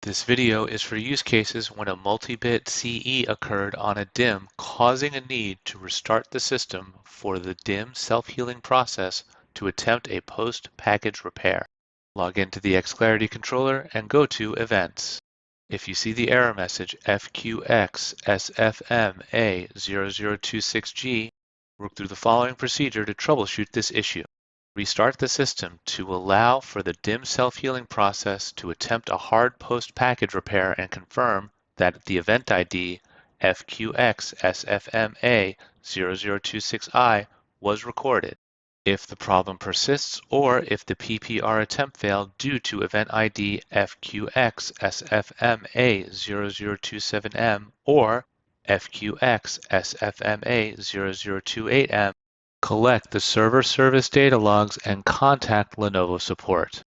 This video is for use cases when a multi-bit CE occurred on a DIMM, causing a need to restart the system for the DIMM self-healing process to attempt a post-package repair. Log into the Xclarity controller and go to Events. If you see the error message FQXSFMA0026G, work through the following procedure to troubleshoot this issue. Restart the system to allow for the DIMM self-healing process to attempt a hard post-package repair and confirm that the event ID FQXSFMA0026I was recorded. If the problem persists or if the PPR attempt failed due to event ID FQXSFMA0027M or FQXSFMA0028M, collect the server service data logs and contact Lenovo support.